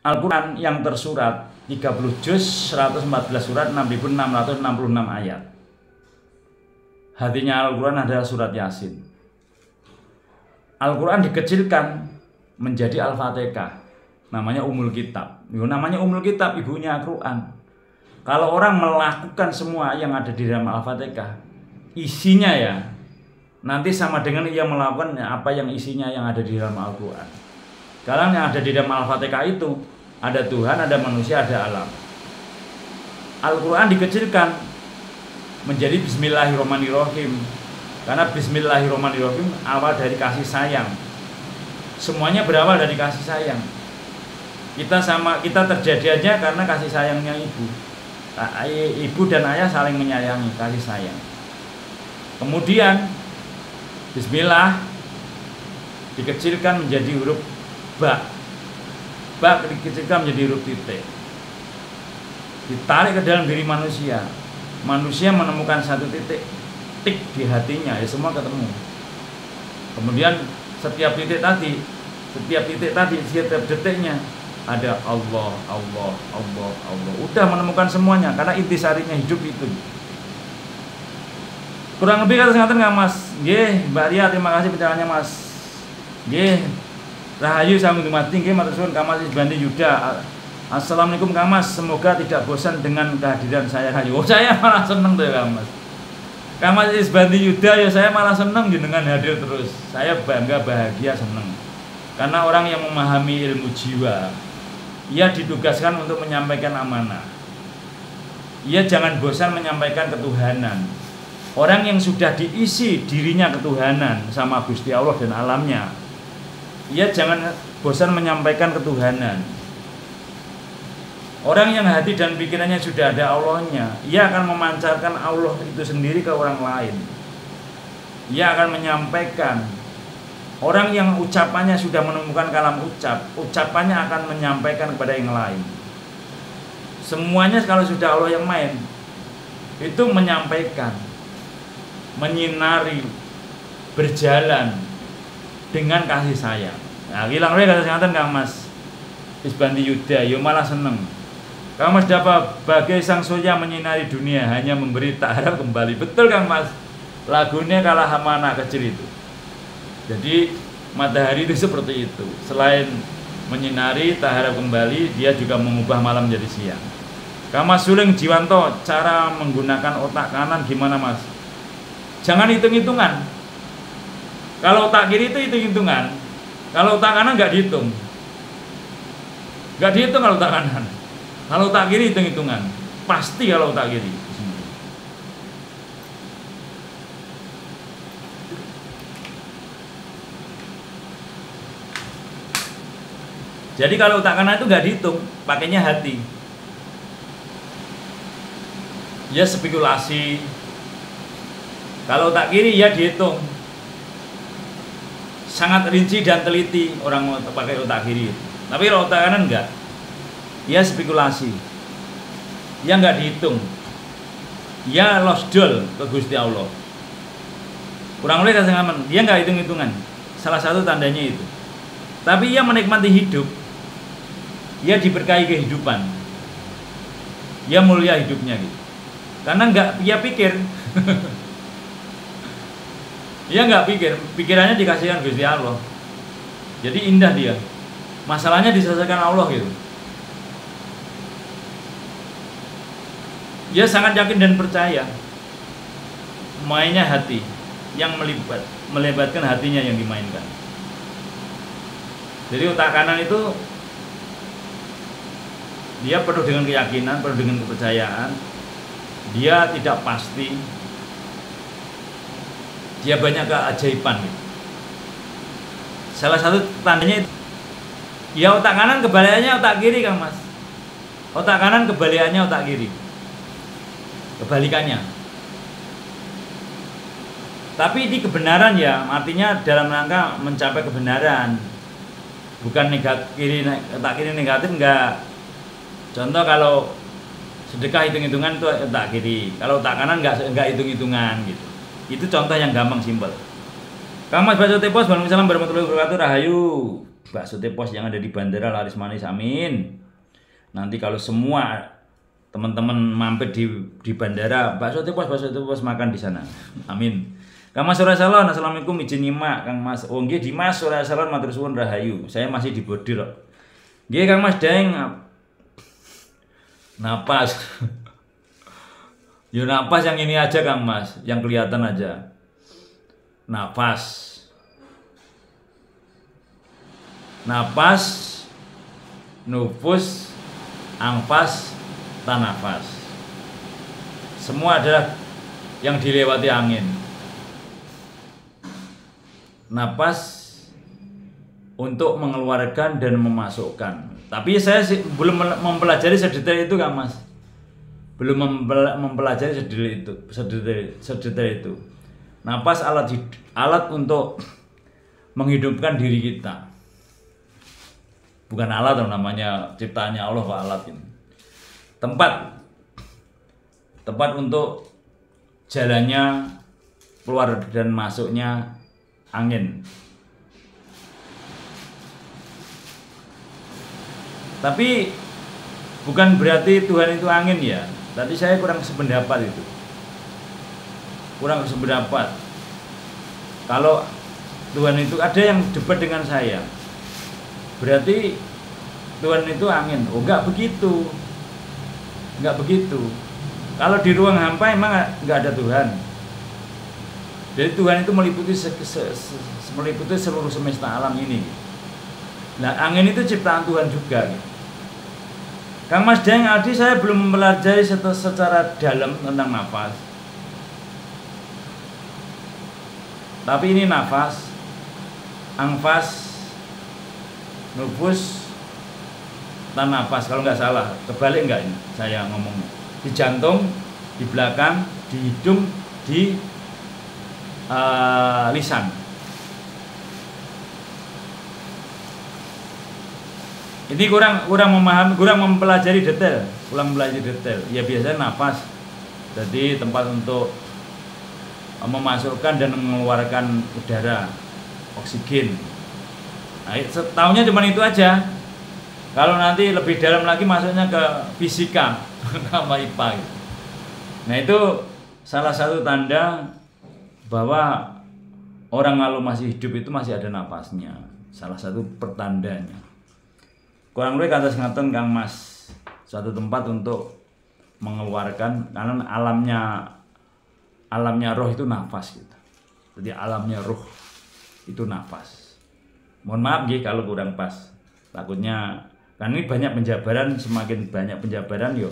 Al-Quran yang tersurat 30 juz, 114 surat, 6.666 ayat. Hatinya Al-Quran adalah surat Yasin. Al-Quran dikecilkan menjadi Al-Fatihah, namanya Ummul Kitab. Namanya Ummul Kitab, ibunya Al-Quran. Kalau orang melakukan semua yang ada di dalam Al-Fatihah, isinya ya nanti sama dengan ia melakukan apa yang isinya yang ada di dalam Al-Quran. Sekarang yang ada di dalam Al-Fatihah itu ada Tuhan, ada manusia, ada alam. Al-Quran dikecilkan menjadi Bismillahirrahmanirrahim, karena Bismillahirrahmanirrahim awal dari kasih sayang. Semuanya berawal dari kasih sayang. Kita terjadi aja karena kasih sayangnya ibu. Ibu dan ayah saling menyayangi, kasih sayang. Kemudian Bismillah dikecilkan menjadi huruf ba. Ba dikecilkan menjadi huruf titik. Ditarik ke dalam diri manusia. Manusia menemukan satu titik, tik di hatinya, ya semua ketemu. Kemudian setiap titik tadi, setiap detiknya ada Allah, Allah, Allah, Allah. Udah menemukan semuanya, karena intisarinya hidup itu. Kurang lebih kata singkatan nggak Mas? Nggih, Mbak Ria, terima kasih pencerahannya Mas. Nggih, Rahayu sambung mati nggih matur suwun Kang Mas Isbandi Yuda. Assalamualaikum Kang Mas, semoga tidak bosan dengan kehadiran saya. Oh, saya malah seneng tuh Kang Mas. Kang Mas Isbandi Yuda, ya saya malah seneng dengan hadir terus. Saya bangga, bahagia, seneng. Karena orang yang memahami ilmu jiwa, ia ditugaskan untuk menyampaikan amanah. Ia jangan bosan menyampaikan ketuhanan. Orang yang sudah diisi dirinya ketuhanan sama Gusti Allah dan alamnya, ia jangan bosan menyampaikan ketuhanan. Orang yang hati dan pikirannya sudah ada Allahnya, ia akan memancarkan Allah itu sendiri ke orang lain. Ia akan menyampaikan. Orang yang ucapannya sudah menemukan kalam ucap, ucapannya akan menyampaikan kepada yang lain. Semuanya kalau sudah Allah yang main, itu menyampaikan, menyinari, berjalan dengan kasih sayang. Nah, hilang kata singkatan Kang Mas Isbandi Yuda, yo malah seneng. Kang Mas dapat bagai sang surya menyinari dunia, hanya memberi tak harap kembali. Betul Kang Mas, lagunya kalah sama anak kecil itu. Jadi matahari itu seperti itu. Selain menyinari tak harap kembali, dia juga mengubah malam menjadi siang. Kang Mas Suling Jiwanto, cara menggunakan otak kanan gimana Mas? Jangan hitung-hitungan. Kalau otak kiri itu hitung-hitungan. Kalau otak kanan nggak dihitung. Nggak dihitung kalau otak kanan. Kalau otak kiri hitung-hitungan. Pasti kalau otak kiri. Jadi kalau otak kanan itu nggak dihitung, pakainya hati. Ya spekulasi. Kalau otak kiri ya dihitung. Sangat rinci dan teliti orang mau pakai otak kiri. Tapi kalau otak kanan enggak. Ya spekulasi. Ya enggak dihitung. Ya losdol ke Gusti Allah. Kurang lebih kata aman. Dia enggak hitung-hitungan. Salah satu tandanya itu. Tapi ia menikmati hidup. Ia diberkahi kehidupan. Ia mulia hidupnya gitu. Karena enggak dia pikir. Dia nggak pikir, pikirannya dikasihkan Gusti Allah. Jadi indah dia. Masalahnya diselesaikan Allah gitu. Dia sangat yakin dan percaya. Mainnya hati yang melibatkan hatinya yang dimainkan. Jadi otak kanan itu dia penuh dengan keyakinan, penuh dengan kepercayaan. Dia tidak pasti. Dia banyak keajaiban gitu. Salah satu tandanya itu ya otak kanan kebalikannya otak kiri Kang Mas. Otak kanan kebalikannya otak kiri. Kebalikannya. Tapi ini kebenaran ya, artinya dalam rangka mencapai kebenaran. Bukan otak kiri negatif enggak. Contoh kalau sedekah hitung-hitungan itu otak kiri. Kalau otak kanan enggak hitung-hitungan gitu. Itu contoh yang gampang simpel. Kang Mas Baco Tepos, Waalaikumsalam warahmatullahi wabarakatuh. Rahayu. bakso tepos yang ada di bandara laris manis, amin. Nanti kalau semua teman-teman mampir di bandara, bakso tepos makan di sana, amin. Kang Mas Surya Salon, assalamualaikum, izin nyimak Kang Mas. Oh nggih, Dimas Surya Salon, matur suwun rahayu. Saya masih di Bodir kok. Nggih Kang Mas Daeng. Napas. Yo napas yang ini aja Kang Mas, yang kelihatan aja. Napas. Napas, nufus, angpas, tanafas. Semua adalah yang dilewati angin. Napas untuk mengeluarkan dan memasukkan. Tapi saya belum mempelajari sedetail itu Kang Mas. Belum mempelajari sedetail itu. Napas alat untuk menghidupkan diri kita. Bukan alat namanya, ciptaannya Allah Pak, alat ini. Tempat untuk jalannya keluar dan masuknya angin. Tapi bukan berarti Tuhan itu angin ya. Tadi saya kurang sependapat itu. Kalau Tuhan itu, ada yang debat dengan saya, berarti Tuhan itu angin. Oh enggak begitu. Kalau di ruang hampa emang enggak ada Tuhan. Jadi Tuhan itu meliputi seluruh semesta alam ini. Nah, angin itu ciptaan Tuhan juga. Kang Mas Daeng Aldi, saya belum mempelajari secara dalam tentang nafas. Tapi ini nafas, angfas, nufus, tanafas. Kalau nggak salah, kebalik nggak ini saya ngomongnya? Di jantung, di belakang, di hidung, di lisan. Ini kurang memahami, kurang mempelajari detail. Ya biasanya nafas jadi tempat untuk memasukkan dan mengeluarkan udara, oksigen. Nah, setahunya cuma itu aja. Kalau nanti lebih dalam lagi masuknya ke fisika sama IPA gitu. Nah itu salah satu tanda bahwa orang kalau masih hidup itu masih ada napasnya. Salah satu pertandanya. Kurang lebih kata ngaten Kang Mas, suatu tempat untuk mengeluarkan, karena alamnya roh itu nafas gitu. Jadi alamnya roh itu nafas. Mohon maaf nggih kalau kurang pas. Takutnya kan ini banyak penjabaran, semakin banyak penjabaran yo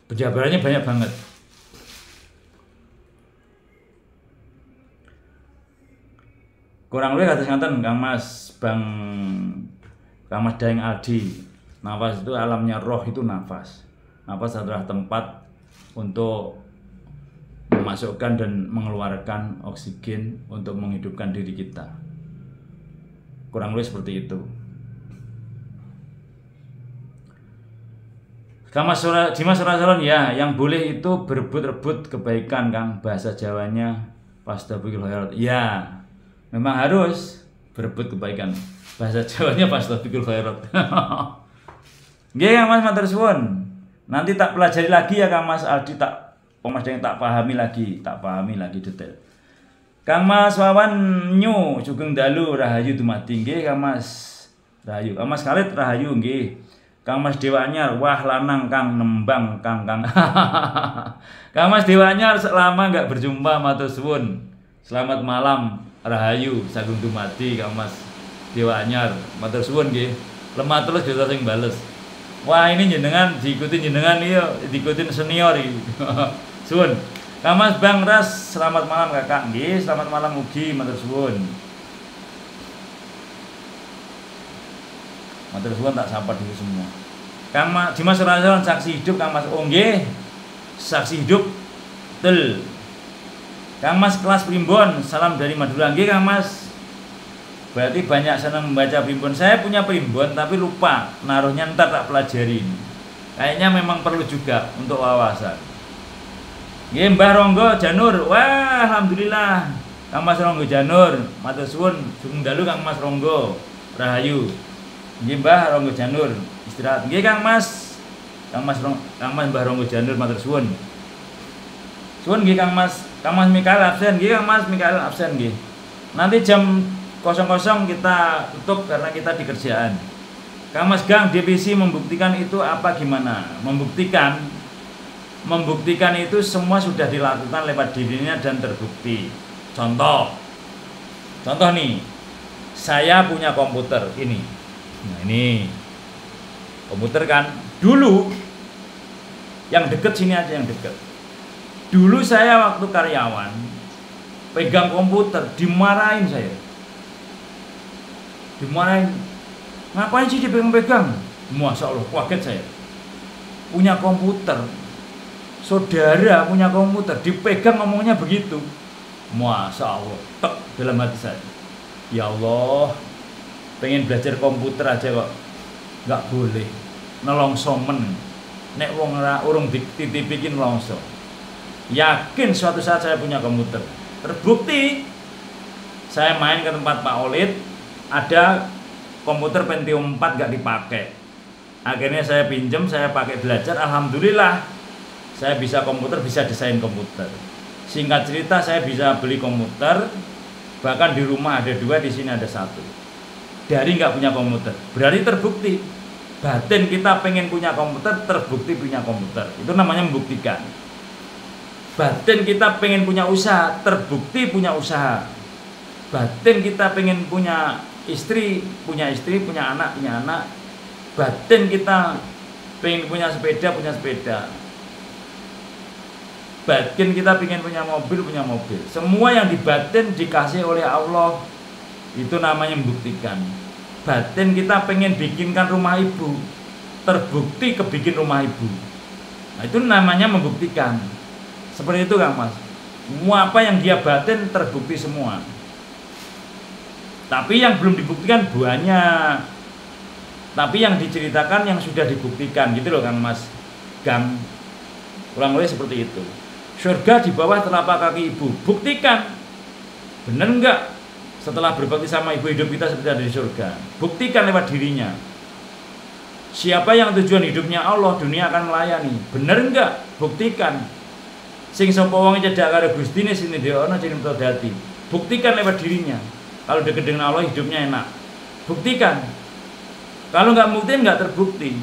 penjabarannya banyak banget. Kurang lebih kata ngaten Kang Mas Daeng Aldi. Nafas itu alamnya roh itu nafas. Nafas adalah tempat untuk memasukkan dan mengeluarkan oksigen untuk menghidupkan diri kita. Kurang lebih seperti itu. Dimas Surya Salon, ya, yang boleh itu berebut-rebut kebaikan Kang, bahasa Jawanya Fastabikul Khairat. Ya, memang harus berebut kebaikan. Bahasa Jawanya Fastabikul Khairat. Nggih Kang Mas matur suwun. Nanti tak pelajari lagi ya Kang Mas Aldi, Mas Daeng tak pahami lagi detail. Kang Mas Wawan Nyu Sugeng Dalu rahayu dumadi nggih Kang Mas. Rahayu. Kang Mas Khalid rahayu nggih. Kang Mas Dewa Anyar, wah lanang Kang nembang Kang. Kang Mas Dewa Anyar, selama enggak berjumpa matur suwun. Selamat malam rahayu sagung dumadi Kang Mas Dewa Anyar. Matur suwun nggih. Lemah terus kita sing bales. Wah ini jenengan diikutin senior iki. Suwun. Kang Mas Bang Ras, selamat malam Kakak nggih. Selamat malam ugi matur suwun. Matur suwun tak sapa dulu semua. Kang Mas Dimas Surya Salon saksi hidup Kang Mas. Oh nggih. Saksi hidup. Betul. Kang Mas kelas primbon, salam dari Madura nggih Kang Mas. Berarti banyak senang membaca primbon. Saya punya primbon tapi lupa naruhnya, ntar tak pelajarin. Kayaknya memang perlu juga untuk wawasan. Nggih Mbah Ronggo Janur. Wah, alhamdulillah. Kang Mas Ronggo Janur, matur suwun, sugeng dalu Kang Mas Ronggo. Rahayu. Nggih Mbah Ronggo Janur istirahat. Nggih Kang Mas. Kang Mas Mbah Ronggo Janur matur suwun. Suwun nggih Kang Mas Mikael absen nggih Kang Mas Mikael absen nggih. Nanti jam 00 kita tutup karena kita di kerjaan. Kang Mas Gang divisi membuktikan itu apa gimana? Membuktikan itu semua sudah dilakukan lewat dirinya dan terbukti. Contoh nih, saya punya komputer ini. Nah ini komputer kan, dulu yang deket sini aja yang deket. Dulu saya waktu karyawan pegang komputer dimarahin saya. Dimarahin. Ngapain sih dipegang-pegang? Masya Allah, kaget saya. Punya komputer, saudara punya komputer, dipegang ngomongnya begitu. Masya Allah, tek dalam hati saya. Ya Allah, pengen belajar komputer aja kok nggak boleh. Nelongso men, nek wong urung dititipikin nelongso. Yakin suatu saat saya punya komputer. Terbukti, saya main ke tempat Pak Olid, ada komputer Pentium 4 gak dipakai. Akhirnya saya pinjam, saya pakai belajar. Alhamdulillah saya bisa komputer, bisa desain komputer. Singkat cerita saya bisa beli komputer. Bahkan di rumah ada 2, di sini ada 1. Dari nggak punya komputer. Berarti terbukti batin kita pengen punya komputer, terbukti punya komputer. Itu namanya membuktikan. Batin kita pengen punya usaha, terbukti punya usaha. Batin kita pengen punya istri, punya anak, batin kita pengen punya sepeda, batin kita pengen punya mobil. Semua yang di batin dikasih oleh Allah, itu namanya membuktikan. Batin kita pengen bikinkan rumah ibu, terbukti kebikin rumah ibu. Nah, itu namanya membuktikan. Seperti itu Kang Mas. Semua apa yang dia batin terbukti semua. Tapi yang belum dibuktikan banyak. Tapi yang diceritakan yang sudah dibuktikan gitu loh Kang Mas Gang. Kurang lebih seperti itu. Surga di bawah telapak kaki ibu. Buktikan. Benar enggak? Setelah berbakti sama ibu, hidup kita seperti ada di surga. Buktikan lewat dirinya. Siapa yang tujuan hidupnya Allah, dunia akan melayani. Benar enggak? Buktikan. Sing sapa wong cedak karo Gustine sini dhewe cinta dadi. Buktikan lewat dirinya. Kalau dekat dengan Allah hidupnya enak. Buktikan. Kalau nggak buktiin nggak terbukti.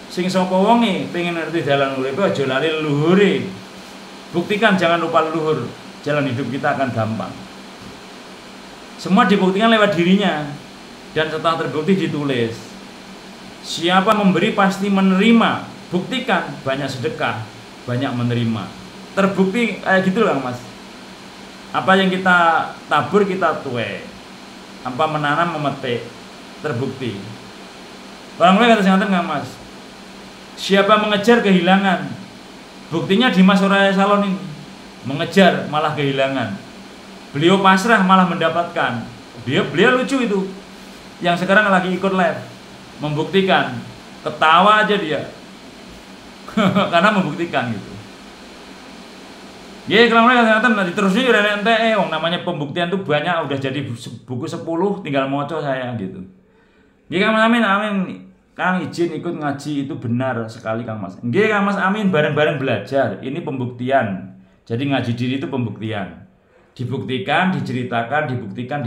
Sing sapa wonge pengen ngerti dalan uripe aja lali leluhure. Buktikan, jangan lupa leluhur. Jalan hidup kita akan gampang. Semua dibuktikan lewat dirinya. Dan setelah terbukti ditulis. Siapa memberi pasti menerima. Buktikan, banyak sedekah, banyak menerima. Terbukti kayak gitu loh Mas. Apa yang kita tabur kita tuai. Apa menanam memetik. Terbukti. Orang lain kata singkatan nggak Mas. Siapa mengejar kehilangan. Buktinya Dimas Soraya Salon ini. Mengejar malah kehilangan. Beliau pasrah malah mendapatkan. Beliau lucu itu. Yang sekarang lagi ikut live. Membuktikan. Ketawa aja dia. Karena membuktikan gitu. Ya kalau mereka ternyata diterusin udah ente namanya pembuktian tuh banyak, udah jadi buku 10 tinggal moco saya gitu. Ya Kang Mas Amin, Kang izin ikut ngaji itu benar sekali Kang Mas. Nggih Kang Mas Amin, bareng-bareng belajar. Ini pembuktian. Jadi ngaji diri itu pembuktian. Dibuktikan, diceritakan,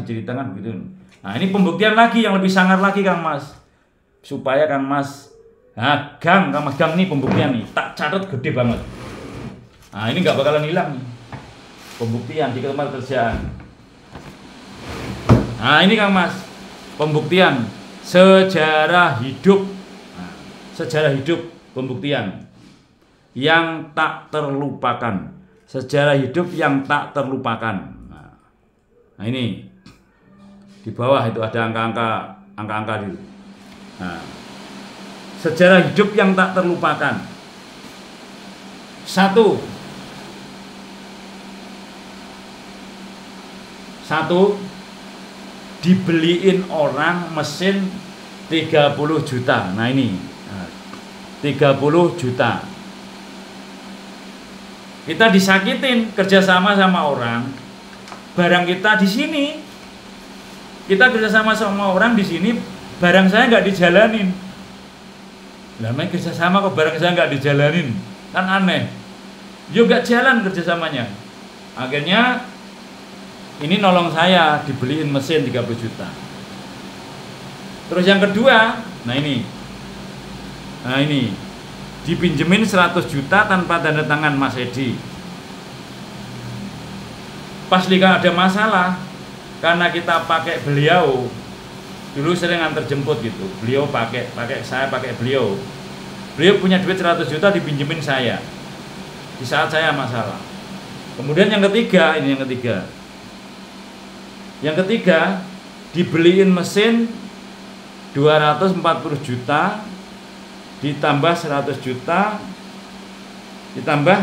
diceritakan begitu. Nah, ini pembuktian lagi yang lebih sangar lagi Kang Mas. Supaya Kang Mas Kang Mas Gang ini pembuktian nih, tak catat gede banget. Nah ini nggak bakalan hilang nih. Pembuktian di tempat kerjaan. Nah ini Kang Mas, pembuktian sejarah hidup. Nah, sejarah hidup pembuktian yang tak terlupakan. Sejarah hidup yang tak terlupakan. Nah ini di bawah itu ada angka-angka itu. Nah, sejarah hidup yang tak terlupakan. 1 dibeliin orang mesin 30 juta. Nah ini 30 juta. Kita disakitin kerjasama sama orang, barang kita di sini. Kita kerjasama sama orang di sini, barang saya nggak dijalanin. Namanya kerjasama kok barang saya nggak dijalanin, kan aneh. Yo nggak jalan kerjasamanya. Akhirnya ini nolong saya dibeliin mesin 30 juta. Terus yang kedua, nah ini dipinjemin 100 juta tanpa tanda tangan Mas Edi. Pas Lika ada masalah, karena kita pakai beliau, dulu sering antar jemput gitu. Beliau saya pakai beliau. Beliau punya duit 100 juta dipinjemin saya di saat saya masalah. Kemudian yang ketiga, Yang ketiga, dibeliin mesin 240 juta ditambah 100 juta ditambah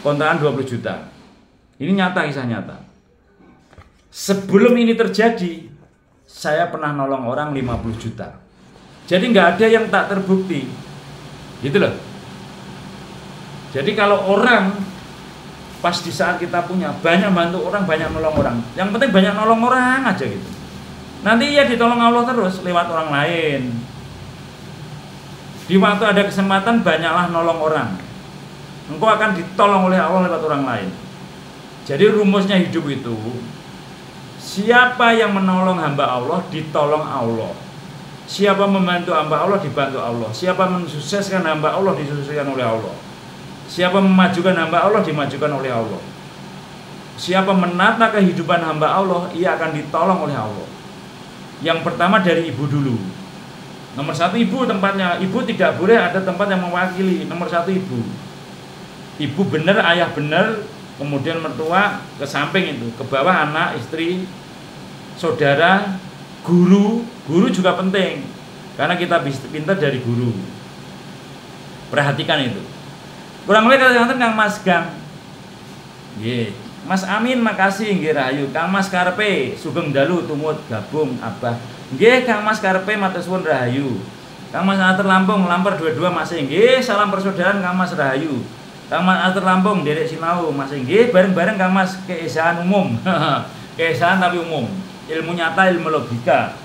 kontrakan 20 juta. Ini nyata, kisah nyata. Sebelum ini terjadi, saya pernah nolong orang 50 juta. Jadi nggak ada yang tak terbukti. Gitu loh. Jadi kalau orang pas di saat kita punya banyak bantu orang, banyak nolong orang. Yang penting banyak nolong orang aja gitu. Nanti ya ditolong Allah terus lewat orang lain. Di waktu ada kesempatan banyaklah nolong orang. Engkau akan ditolong oleh Allah lewat orang lain. Jadi rumusnya hidup itu, siapa yang menolong hamba Allah, ditolong Allah. Siapa membantu hamba Allah, dibantu Allah. Siapa mensukseskan hamba Allah, disukseskan oleh Allah. Siapa memajukan hamba Allah, dimajukan oleh Allah. Siapa menata kehidupan hamba Allah, ia akan ditolong oleh Allah. Yang pertama dari ibu dulu. Nomor satu ibu tempatnya. Ibu tidak boleh ada tempat yang mewakili. Nomor satu ibu. Ibu benar, ayah benar. Kemudian mertua ke samping itu, ke bawah anak, istri, saudara, guru. Guru juga penting, karena kita pintar dari guru. Perhatikan itu. Kurang lebih kata Kang Mas Gang. Nggih. Mas Amin makasih nggih rahayu. Kang Mas karepe sugeng dalu tumut gabung Abah. Nggih Kang Mas karepe matur suwun rahayu. Kang Mas Atur Lampung lampar dua-dua masih nggih. Salam persaudaraan Kang Mas rahayu. Kang Mas Atur Lampung derek sinau masih nggih bareng-bareng Kang Mas keesaan umum. Keesaan tapi umum. Ilmu nyata, ilmu logika.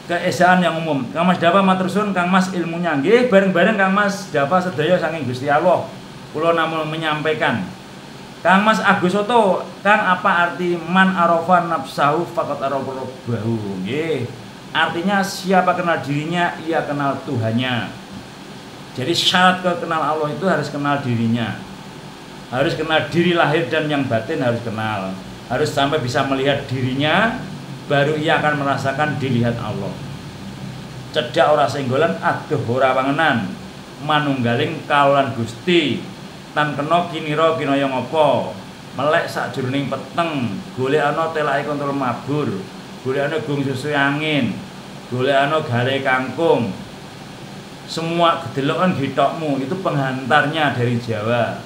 Keesaan yang umum. Kang Mas Dapa matur suwun Kang Mas ilmunya nggih bareng-bareng Kang Mas Dapa sedaya saking Gusti Allah. Kula namung menyampaikan. Kang Mas Agus Soto, Kang apa arti man arafa nafsahu faqat arafa rabbahu? Nggih. Artinya siapa kenal dirinya, ia kenal Tuhannya. Jadi syarat kenal Allah itu harus kenal dirinya. Harus kenal diri lahir dan yang batin harus kenal. Harus sampai bisa melihat dirinya, baru ia akan merasakan dilihat Allah. Cedak ora senggolan, aduh ora pangenan. Manunggaling kaulan Gusti. Tan kena kinira kinaya ngapa? Melek sakjroning peteng, golekana telake kontrol mabur, golekana gung susu angin, golekana gale kangkung. Semua gedelokan gitokmu itu penghantarnya dari Jawa.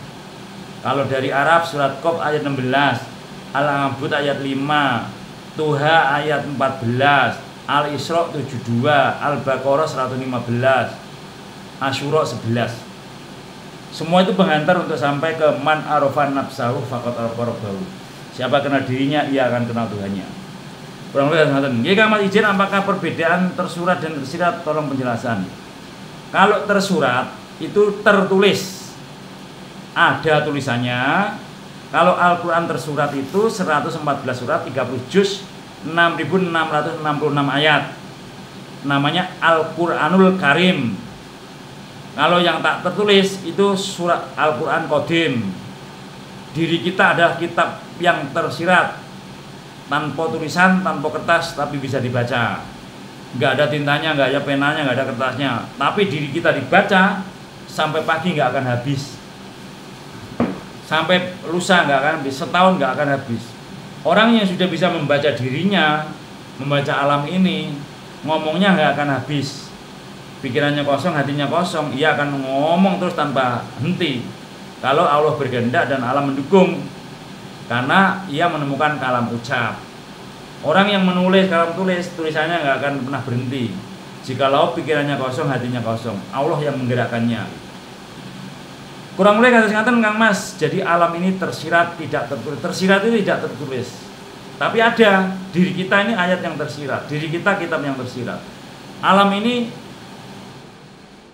Kalau dari Arab surat Qaf ayat 16, Al-Ankabut ayat 5, Tuha ayat 14, Al-Isra 72, Al-Baqarah 115, Asyura 11. Semua itu penghantar untuk sampai ke man arafan nafsahu faqat arafa rabbahu. Siapa kenal dirinya, ia akan kenal Tuhannya. Kurang lebih ngoten. Nggih Kang Mas izin, apakah perbedaan tersurat dan tersirat? Tolong penjelasan. Kalau tersurat itu tertulis. Ada tulisannya. Kalau Al-Qur'an tersurat itu 114 surat, 30 juz, 6.666 ayat. Namanya Al-Qur'anul Karim. Kalau yang tak tertulis itu surat Al-Quran Qadim. Diri kita adalah kitab yang tersirat, tanpa tulisan, tanpa kertas, tapi bisa dibaca. Nggak ada tintanya, nggak ada penanya, nggak ada kertasnya. Tapi diri kita dibaca sampai pagi nggak akan habis. Sampai lusa nggak akan habis, setahun nggak akan habis. Orang yang sudah bisa membaca dirinya, membaca alam ini, ngomongnya nggak akan habis. Pikirannya kosong, hatinya kosong, ia akan ngomong terus tanpa henti. Kalau Allah berkehendak dan alam mendukung, karena ia menemukan kalam ucap. Orang yang menulis kalam tulis, tulisannya nggak akan pernah berhenti. Jikalau pikirannya kosong, hatinya kosong, Allah yang menggerakkannya. Kurang lebih kata singkatan Kang Mas. Jadi alam ini tersirat, tidak tertulis. Tersirat itu tidak tertulis. Tapi ada, diri kita ini ayat yang tersirat, diri kita kitab yang tersirat. Alam ini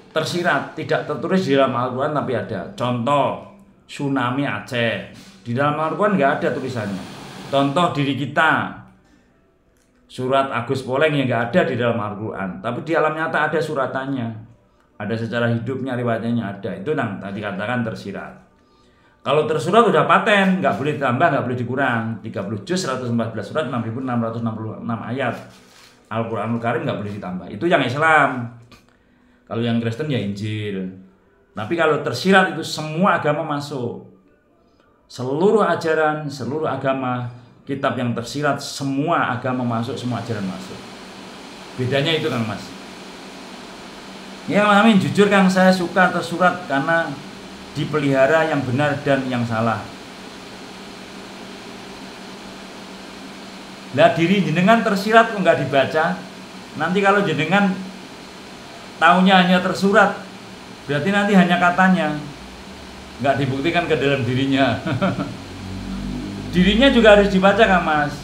tersirat, tidak tertulis di dalam Al-Quran tapi ada. Contoh, tsunami Aceh. Di dalam Al-Quran nggak ada tulisannya. Contoh diri kita, surat Agus Poleng yang nggak ada di dalam Al-Quran. Tapi di alam nyata ada suratannya. Ada secara hidupnya, riwayatnya ada. Itu yang tadi katakan tersirat. Kalau tersurat udah paten, nggak boleh ditambah, nggak boleh dikurang. 30 juz, 114 surat, 6.666 ayat. Al-Quranul Karim nggak boleh ditambah. Itu yang Islam. Kalau yang Kristen ya Injil. Tapi kalau tersirat itu semua agama masuk. Seluruh ajaran, seluruh agama, kitab yang tersirat, semua agama masuk, semua ajaran masuk. Bedanya itu Kang Mas. Ya Mas Amin, jujur Kang, saya suka tersurat karena dipelihara yang benar dan yang salah. Lah diri jenengan tersirat kok nggak dibaca? Nanti kalau jenengan taunya hanya tersurat, berarti nanti hanya katanya, nggak dibuktikan ke dalam dirinya. Dirinya juga harus dibaca Kang Mas.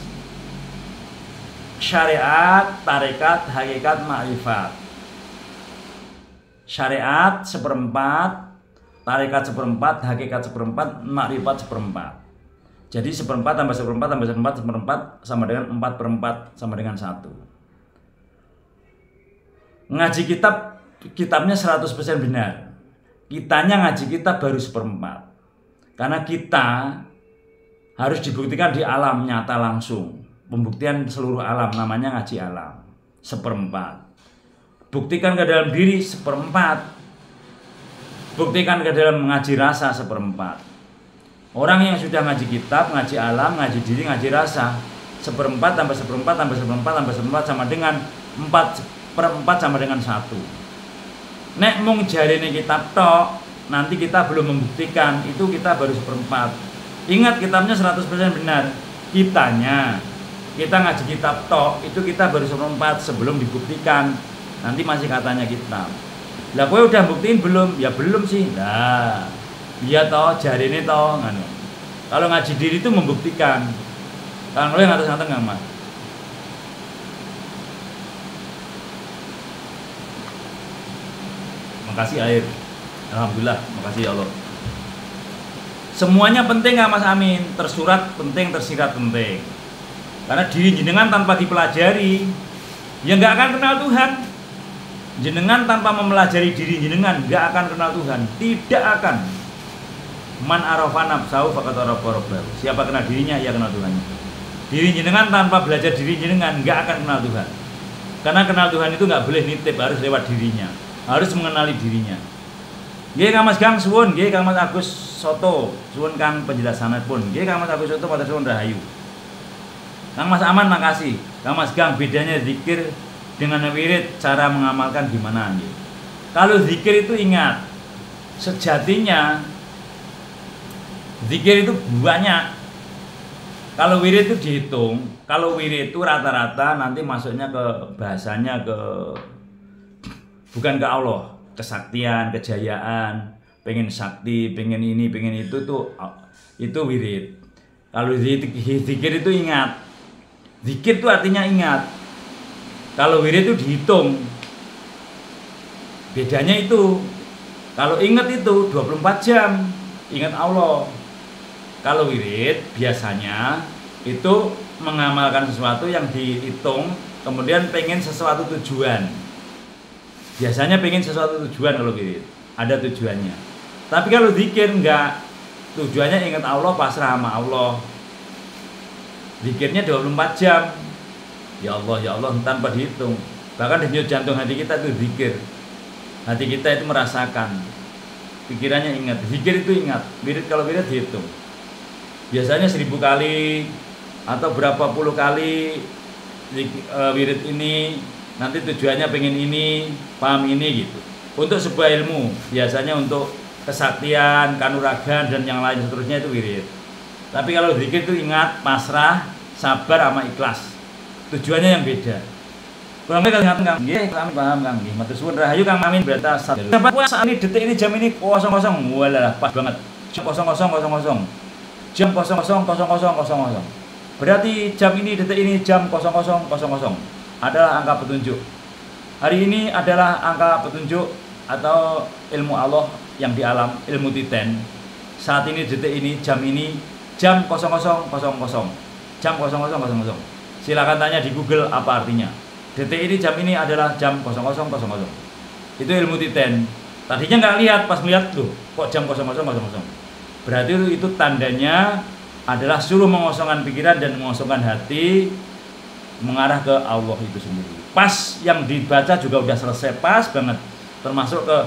Syariat, tarekat, hakikat, ma'rifat. Syariat seperempat, tarekat seperempat, hakikat seperempat, makrifat seperempat. Jadi seperempat tambah seperempat tambah seperempat seperempat sama dengan 4/4 sama dengan 1. Ngaji kitab, kitabnya 100% benar. Kitanya ngaji kitab baru seperempat. Karena kita harus dibuktikan di alam nyata langsung. Pembuktian seluruh alam namanya ngaji alam. Seperempat. Buktikan ke dalam diri seperempat. Buktikan ke dalam mengaji rasa seperempat. Orang yang sudah ngaji kitab, ngaji alam, ngaji diri, ngaji rasa, seperempat tambah seperempat tambah seperempat tambah seperempat sama dengan 4/4 sama dengan 1. Nek mung jarine kitab tok, nanti kita belum membuktikan, itu kita baru seperempat. Ingat kitabnya 100% benar. Kitanya, kita ngaji kitab tok, itu kita baru seperempat sebelum dibuktikan. Nanti masih katanya kitab. Lah kowe udah buktiin belum? Ya belum sih. Nah, iya toh, jarine toh ngono. Kalau ngaji diri itu membuktikan. Kang lu yang ngatas-ngatas Kang Mas. Makasih air. Alhamdulillah, makasih ya Allah. Semuanya penting Kang Mas Amin. Tersurat penting, tersirat penting. Karena diri jenengan tanpa dipelajari, ya nggak akan kenal Tuhan. Jenengan tanpa mempelajari diri jenengan gak akan kenal Tuhan. Tidak akan. Man arafa nafsahu faqad arafa rabbahu. Siapa kenal dirinya, ia kenal Tuhannya. Diri jenengan tanpa belajar diri jenengan gak akan kenal Tuhan. Karena kenal Tuhan itu gak boleh nitip, harus lewat dirinya. Harus mengenali dirinya. Nggih Kang Mas Gang suwun, nggih Kang Mas Agus Soto, suwun Kang penjelasanipun. Nggih Kang Mas Agus Soto matur suwun rahayu. Kang Mas Aman makasih. Kang Mas Gang bedanya zikir dengan wirid, cara mengamalkan gimana gitu. Kalau zikir itu ingat, sejatinya zikir itu banyak. Kalau wirid itu dihitung, kalau wirid itu rata-rata nanti masuknya ke bahasanya ke bukan ke Allah, kesaktian, kejayaan, pengen sakti, pengen ini, pengen itu tuh itu wirid. Kalau zikir itu ingat. Zikir itu artinya ingat. Kalau wirid itu dihitung. Bedanya itu. Kalau ingat itu 24 jam. Ingat Allah. Kalau wirid biasanya itu mengamalkan sesuatu yang dihitung, kemudian pengen sesuatu tujuan. Biasanya pengen sesuatu tujuan kalau wirid. Ada tujuannya. Tapi kalau zikir enggak. Tujuannya ingat Allah, pasrah sama Allah. Zikirnya 24 jam. Ya Allah, tanpa dihitung. Bahkan denyut jantung hati kita itu zikir. Hati kita itu merasakan. Pikirannya ingat. Zikir itu ingat. Wirid kalau wirid dihitung. Biasanya 1000 kali atau berapa puluh kali wirid ini. Nanti tujuannya pengen ini, paham ini gitu. Untuk sebuah ilmu. Biasanya untuk kesaktian, kanuragan dan yang lain seterusnya itu wirid. Tapi kalau zikir itu ingat, pasrah, sabar sama ikhlas. Tujuannya yang beda. Kurang lebih kalian Kang. Nggih, kami paham Kang. Nggih, matur suwun rahayu Kang Amin berata. Dapat puasa ini detik ini jam ini 00. Walah, pas banget. Jam 00.00. Jam 00.00. Berarti jam ini, detik ini, jam 00.00 adalah angka petunjuk. Hari ini adalah angka petunjuk atau ilmu Allah yang di alam, ilmu titen. Saat ini, detik ini, jam ini, jam 00.00. Jam 00.00. Silakan tanya di Google apa artinya. Detik ini, jam ini adalah jam 00.00. Itu ilmu titen. Tadinya nggak lihat, pas melihat loh, kok jam 00.00. Berarti itu tandanya adalah suruh mengosongkan pikiran dan mengosongkan hati mengarah ke Allah itu sendiri. Pas yang dibaca juga udah selesai, pas banget. Termasuk ke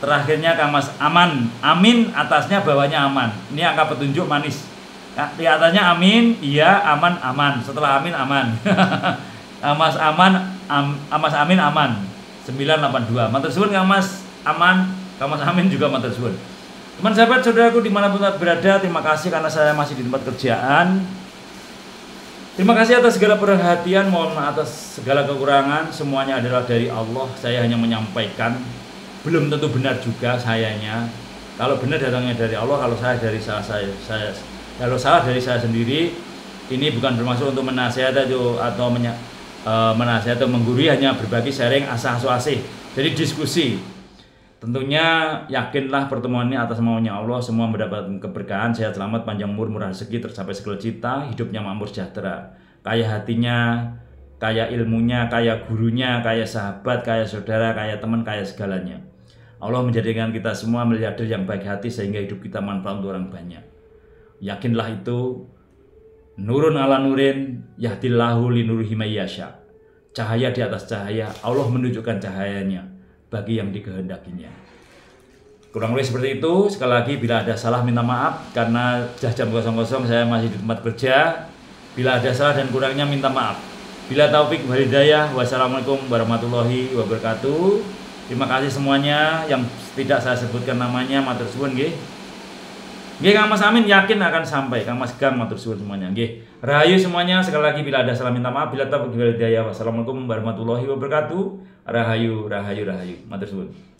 terakhirnya Kang Mas aman, amin, atasnya bawahnya aman. Ini angka petunjuk manis. Di atasnya amin, iya, aman, aman. Setelah amin, aman. Mas aman, Mas amin, aman. 982. Matur suwun Kang Mas aman, Kang Mas amin juga matur suwun. Teman sahabat saudaraku dimanapun berada, terima kasih karena saya masih di tempat kerjaan. Terima kasih atas segala perhatian, mohon maaf atas segala kekurangan. Semuanya adalah dari Allah. Saya hanya menyampaikan, belum tentu benar juga sayanya. Kalau benar datangnya dari Allah, kalau salah dari kalau salah dari saya sendiri. Ini bukan bermaksud untuk menasihati atau menasihati atau menggurui, hanya berbagi sharing asah-asih. Jadi diskusi. Tentunya yakinlah pertemuan ini atas maunya Allah, semua mendapatkan keberkahan, sehat selamat, panjang umur, murah rezeki, tercapai segala cita, hidupnya makmur sejahtera, kaya hatinya, kaya ilmunya, kaya gurunya, kaya sahabat, kaya saudara, kaya teman, kaya segalanya. Allah menjadikan kita semua miliarder yang baik hati sehingga hidup kita manfaat untuk orang banyak. Yakinlah itu. Nurun ala nurin, yahdillahu linurihi may yasha. Cahaya di atas cahaya, Allah menunjukkan cahayanya bagi yang dikehendakinya. Kurang lebih seperti itu. Sekali lagi, bila ada salah minta maaf karena jam 00 saya masih di tempat kerja. Bila ada salah dan kurangnya minta maaf. Bila taufik wal hidayah, wassalamualaikum warahmatullahi wabarakatuh. Terima kasih semuanya yang tidak saya sebutkan namanya, matur suwun nggih. Nggih Kang Mas Amin yakin akan sampai, Kang Mas Gang matur suwun semuanya nggih. Rahayu semuanya, sekali lagi bila ada salah minta maaf, bila taufik wal hidayah, wassalamualaikum warahmatullahi wabarakatuh. Rahayu, rahayu, rahayu. Matur suwun.